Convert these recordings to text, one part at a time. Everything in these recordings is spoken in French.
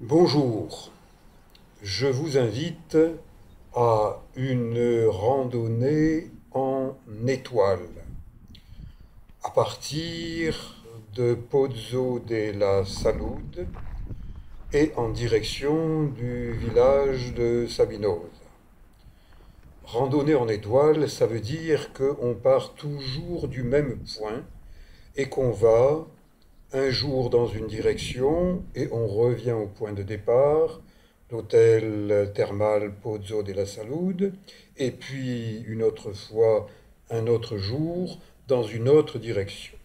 Bonjour, je vous invite à une randonnée en étoile à partir de Pozzo della Salud et en direction du village de Sabinosa. Randonnée en étoile, ça veut dire qu'on part toujours du même point et qu'on va un jour dans une direction et on revient au point de départ, l'hôtel thermal Pozzo della Salud, et puis une autre fois, un autre jour, dans une autre direction.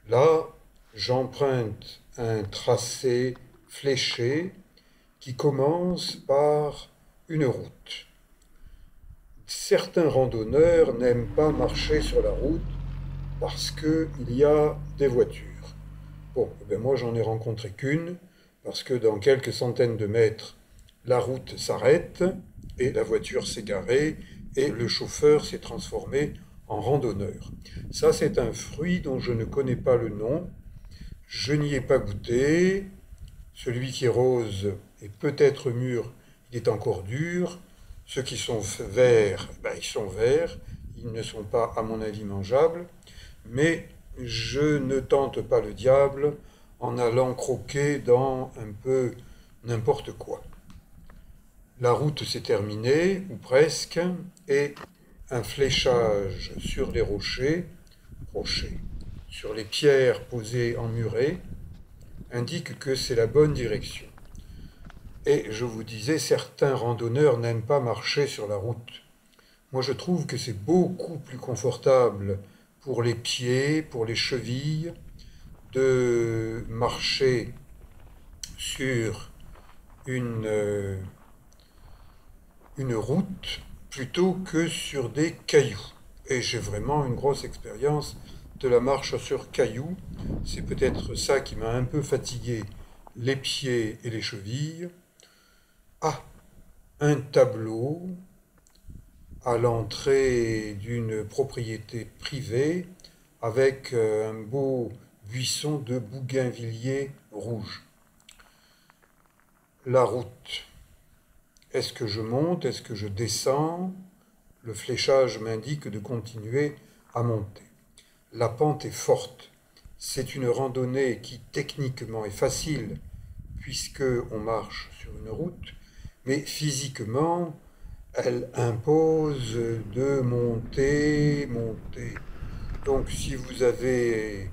Là, j'emprunte un tracé fléché qui commence par une route. Certains randonneurs n'aiment pas marcher sur la route parce qu'il y a des voitures. Bon, eh ben moi j'en ai rencontré qu'une, parce que dans quelques centaines de mètres, la route s'arrête et la voiture s'est garée et le chauffeur s'est transformé en randonneur. Ça, c'est un fruit dont je ne connais pas le nom, je n'y ai pas goûté. Celui qui est rose est peut-être mûr, il est encore dur. Ceux qui sont verts, ben, ils sont verts, ils ne sont pas, à mon avis, mangeables. Mais je ne tente pas le diable en allant croquer dans un peu n'importe quoi. La route s'est terminée, ou presque, et un fléchage sur les rochers, sur les pierres posées en muret, indique que c'est la bonne direction. Et je vous disais, certains randonneurs n'aiment pas marcher sur la route. Moi, je trouve que c'est beaucoup plus confortable pour les pieds, pour les chevilles, de marcher sur une, euh, une route plutôt que sur des cailloux. Et j'ai vraiment une grosse expérience de la marche sur cailloux. C'est peut-être ça qui m'a un peu fatigué les pieds et les chevilles. Ah, un tableau à l'entrée d'une propriété privée avec un beau buisson de bougainvilliers rouges. La route. Est-ce que je monte? Est-ce que je descends? Le fléchage m'indique de continuer à monter. La pente est forte. C'est une randonnée qui techniquement est facile puisque on marche sur une route, mais physiquement, elle impose de monter, monter. Donc si vous avez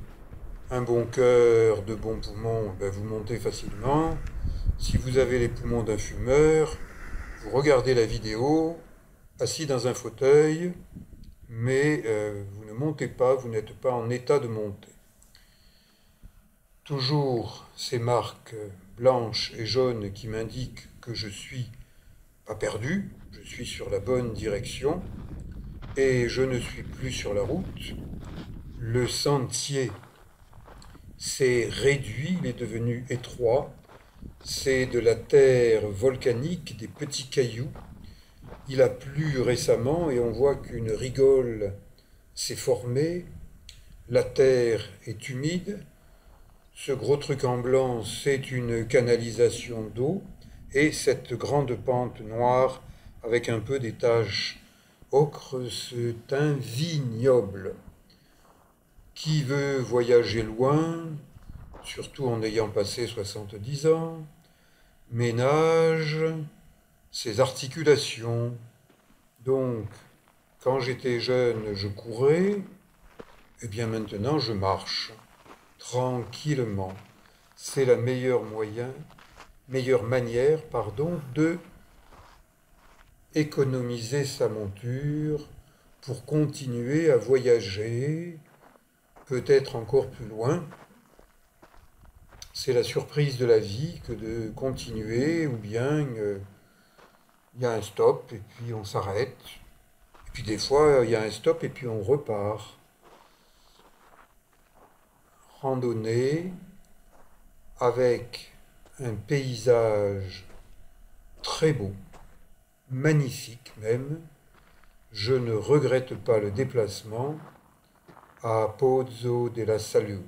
un bon cœur, de bons poumons, ben vous montez facilement. Si vous avez les poumons d'un fumeur, vous regardez la vidéo, assis dans un fauteuil, mais vous ne montez pas, vous n'êtes pas en état de monter. Toujours ces marques blanches et jaunes qui m'indiquent que je suis pas perdu, je suis sur la bonne direction et je ne suis plus sur la route. Le sentier s'est réduit, il est devenu étroit. C'est de la terre volcanique, des petits cailloux. Il a plu récemment et on voit qu'une rigole s'est formée. La terre est humide. Ce gros truc en blanc, c'est une canalisation d'eau. Et cette grande pente noire avec un peu des taches ocre, c'est un vignoble. Qui veut voyager loin, surtout en ayant passé 70 ans, ménage ses articulations. Donc, quand j'étais jeune, je courais, et bien maintenant, je marche tranquillement. C'est la meilleure manière, de économiser sa monture pour continuer à voyager, peut-être encore plus loin. C'est la surprise de la vie que de continuer, ou bien il y a un stop et puis on s'arrête. Et puis des fois, il y a un stop et puis on repart. Randonnée avec un paysage très beau, magnifique même. Je ne regrette pas le déplacement à Pozzo della Salud.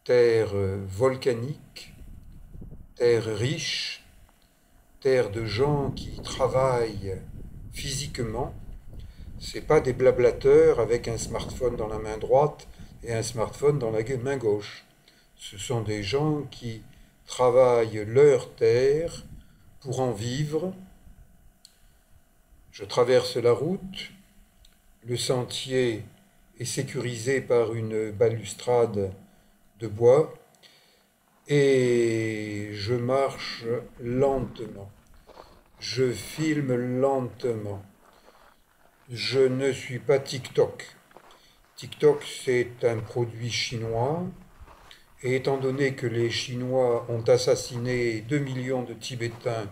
Terre volcanique, terre riche, terre de gens qui travaillent physiquement. C'est pas des blablateurs avec un smartphone dans la main droite et un smartphone dans la main gauche. Ce sont des gens qui travaillent leur terre pour en vivre. Je traverse la route, le sentier est sécurisé par une balustrade de bois et je marche lentement. Je filme lentement. Je ne suis pas TikTok. TikTok, c'est un produit chinois. Et étant donné que les Chinois ont assassiné 2 millions de Tibétains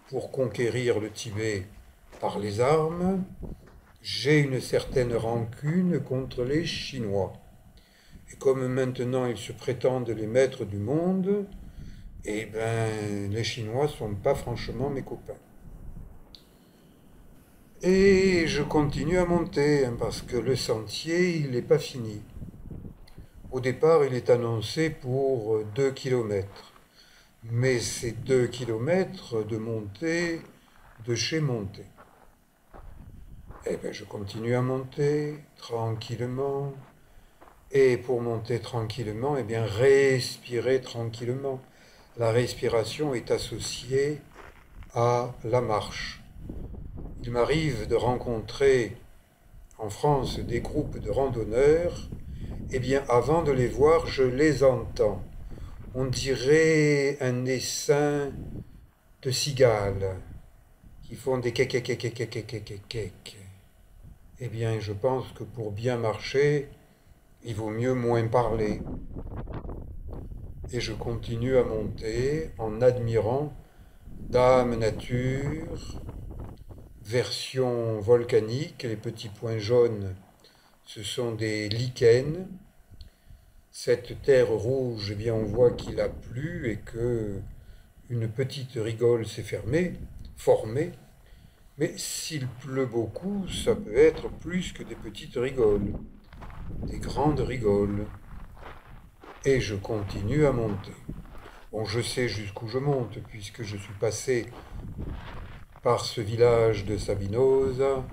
pour conquérir le Tibet par les armes, j'ai une certaine rancune contre les Chinois. Et comme maintenant ils se prétendent les maîtres du monde, eh ben les Chinois ne sont pas franchement mes copains. Et je continue à monter, parce que le sentier, il n'est pas fini. Au départ, il est annoncé pour 2 kilomètres. Mais c'est 2 kilomètres de montée de chez montée. Eh bien, je continue à monter tranquillement. Et pour monter tranquillement, eh bien, respirer tranquillement. La respiration est associée à la marche. Il m'arrive de rencontrer en France des groupes de randonneurs. Eh bien, avant de les voir, je les entends. On dirait un essaim de cigales qui font des kek. Eh bien, je pense que pour bien marcher, il vaut mieux moins parler. Et je continue à monter en admirant Dame Nature, version volcanique. Les petits points jaunes, ce sont des lichens. Cette terre rouge, eh bien, on voit qu'il a plu et que une petite rigole s'est formée. Mais s'il pleut beaucoup, ça peut être plus que des petites rigoles, des grandes rigoles. Et je continue à monter. Bon, je sais jusqu'où je monte, puisque je suis passé par ce village de Sabinosa,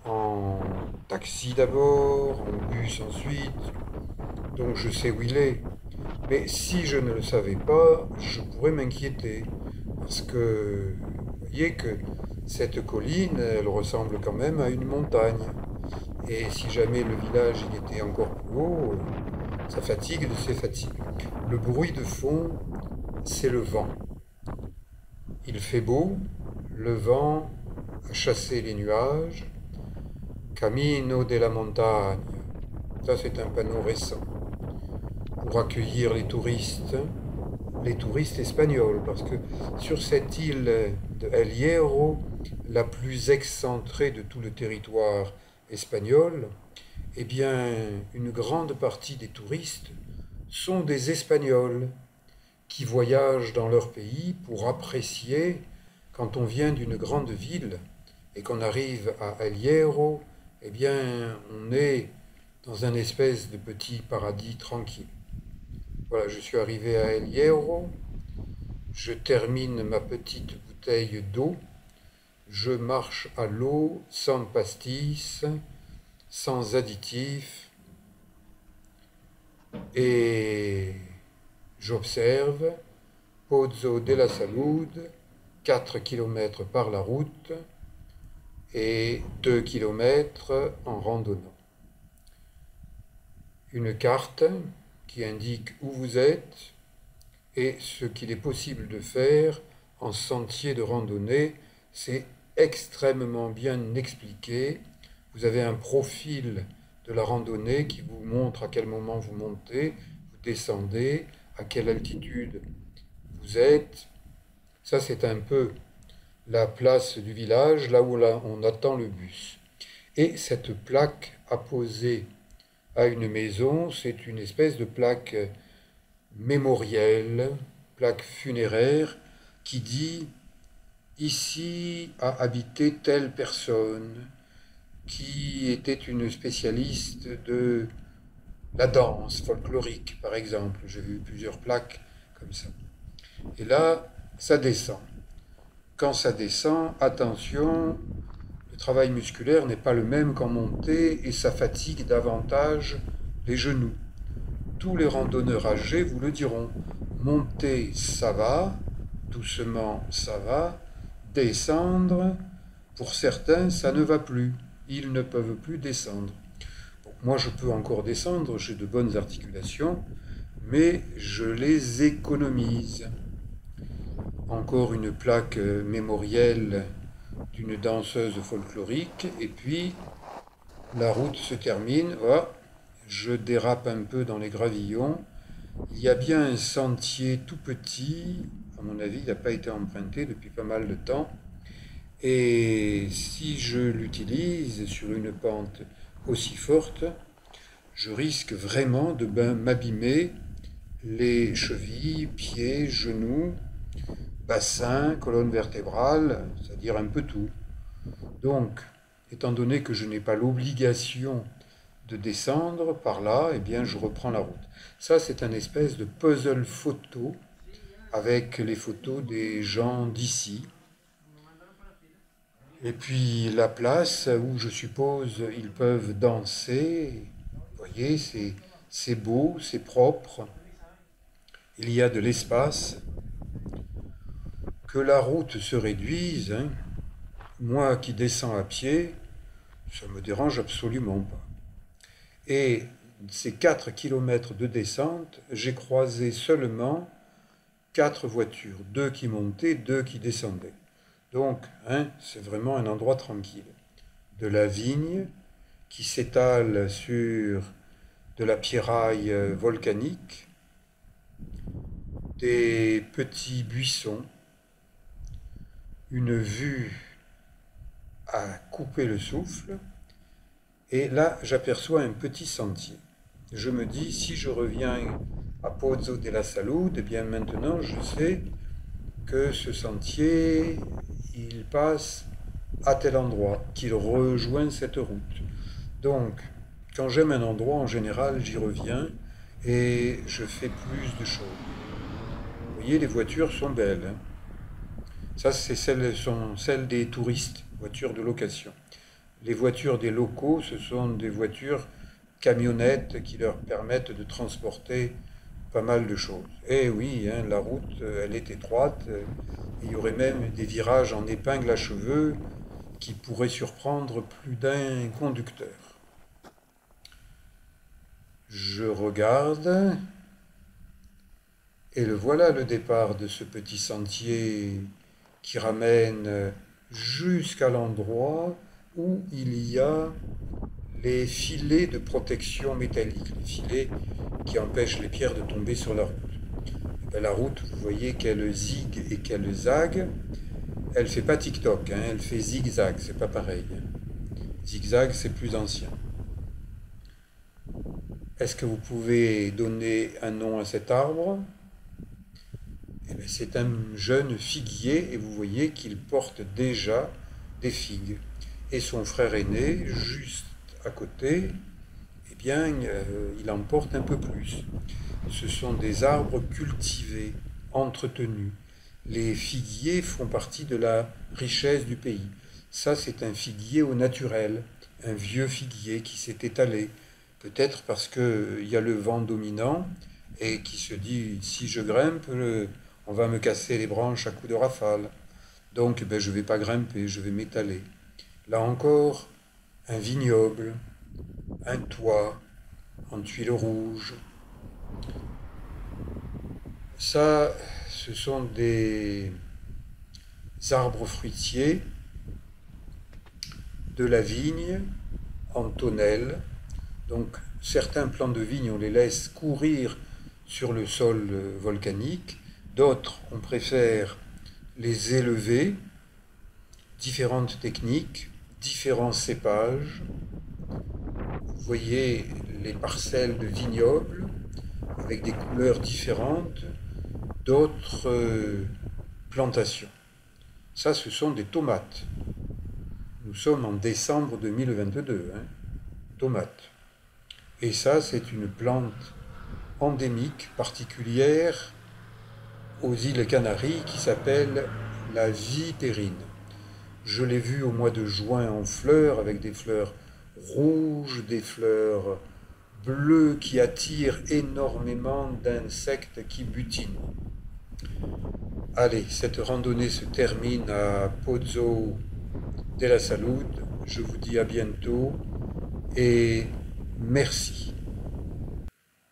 en taxi d'abord, en bus ensuite, donc je sais où il est. Mais si je ne le savais pas, je pourrais m'inquiéter, parce que vous voyez que cette colline, elle ressemble quand même à une montagne. Et si jamais le village il était encore plus haut, ça fatigue de ses fatigues. Le bruit de fond, c'est le vent. Il fait beau, le vent a chassé les nuages. Camino de la montagne, ça c'est un panneau récent, pour accueillir les touristes espagnols, parce que sur cette île de El Hierro, la plus excentrée de tout le territoire espagnol, eh bien, une grande partie des touristes sont des Espagnols qui voyagent dans leur pays pour apprécier, quand on vient d'une grande ville et qu'on arrive à El Hierro, eh bien, on est dans un espèce de petit paradis tranquille. Voilà, je suis arrivé à El Hierro, je termine ma petite bouteille d'eau, je marche à l'eau, sans pastis, sans additifs, et j'observe Pozo de la Salud, 4 km par la route et 2 km en randonnant. Une carte qui indique où vous êtes et ce qu'il est possible de faire en sentier de randonnée. C'est extrêmement bien expliqué. Vous avez un profil de la randonnée qui vous montre à quel moment vous montez, vous descendez, à quelle altitude vous êtes. Ça, c'est un peu la place du village, là où on attend le bus. Et cette plaque apposée à une maison, c'est une espèce de plaque mémorielle, plaque funéraire, qui dit « Ici a habité telle personne qui était une spécialiste de la danse folklorique, par exemple. » J'ai vu plusieurs plaques comme ça. Et là, ça descend. Quand ça descend, attention, le travail musculaire n'est pas le même qu'en montée et ça fatigue davantage les genoux. Tous les randonneurs âgés vous le diront. Monter, ça va, doucement, ça va. Descendre, pour certains, ça ne va plus. Ils ne peuvent plus descendre. Bon, moi, je peux encore descendre, j'ai de bonnes articulations, mais je les économise. Encore une plaque mémorielle d'une danseuse folklorique, et puis la route se termine. Oh, je dérape un peu dans les gravillons. Il y a bien un sentier tout petit, à mon avis, il n'a pas été emprunté depuis pas mal de temps. Et si je l'utilise sur une pente aussi forte, je risque vraiment de m'abîmer les chevilles, pieds, genoux, bassin, colonne vertébrale, c'est-à-dire un peu tout. Donc, étant donné que je n'ai pas l'obligation de descendre par là, eh bien je reprends la route. Ça, c'est un espèce de puzzle photo avec les photos des gens d'ici. Et puis la place où je suppose ils peuvent danser. Vous voyez, c'est beau, c'est propre. Il y a de l'espace. Que la route se réduise, hein, moi qui descends à pied, ça me dérange absolument pas. Et ces 4 kilomètres de descente, j'ai croisé seulement 4 voitures, 2 qui montaient, 2 qui descendaient. Donc, hein, c'est vraiment un endroit tranquille. De la vigne qui s'étale sur de la pierraille volcanique, des petits buissons, une vue à couper le souffle, et là j'aperçois un petit sentier. Je me dis, si je reviens à Pozzo della Salute, eh bien maintenant je sais que ce sentier, il passe à tel endroit, qu'il rejoint cette route. Donc, quand j'aime un endroit, en général, j'y reviens et je fais plus de choses. Vous voyez, les voitures sont belles, hein. Ça, sont celles des touristes, voitures de location. Les voitures des locaux, ce sont des voitures camionnettes qui leur permettent de transporter pas mal de choses. Et oui, hein, la route, elle est étroite. Il y aurait même des virages en épingle à cheveux qui pourraient surprendre plus d'un conducteur. Je regarde, et le voilà le départ de ce petit sentier qui ramène jusqu'à l'endroit où il y a les filets de protection métallique, les filets qui empêchent les pierres de tomber sur la route. Et bien, la route, vous voyez qu'elle zigue et qu'elle zague. Elle fait pas TikTok, hein, elle fait zigzag, c'est pas pareil. Zigzag, c'est plus ancien. Est-ce que vous pouvez donner un nom à cet arbre? Eh bien, c'est un jeune figuier et vous voyez qu'il porte déjà des figues. Et son frère aîné, juste à côté, eh bien, il en porte un peu plus. Ce sont des arbres cultivés, entretenus. Les figuiers font partie de la richesse du pays. Ça, c'est un figuier au naturel, un vieux figuier qui s'est étalé. Peut-être parce qu'il y a le vent dominant et qui se dit, si je grimpe, on va me casser les branches à coups de rafale. Donc, ben, je ne vais pas grimper, je vais m'étaler. Là encore, un vignoble, un toit en tuiles rouges. Ça, ce sont des arbres fruitiers de la vigne en tonnelle. Donc, certains plants de vigne, on les laisse courir sur le sol volcanique. D'autres, on préfère les élever. Différentes techniques, différents cépages. Vous voyez les parcelles de vignobles avec des couleurs différentes, d'autres plantations. Ça, ce sont des tomates. Nous sommes en décembre 2022, hein, tomates. Et ça, c'est une plante endémique, particulière, aux îles Canaries qui s'appelle la Vipérine. Je l'ai vue au mois de juin en fleurs, avec des fleurs rouges, des fleurs bleues qui attirent énormément d'insectes qui butinent. Allez, cette randonnée se termine à Pozo de la Salud. Je vous dis à bientôt et merci.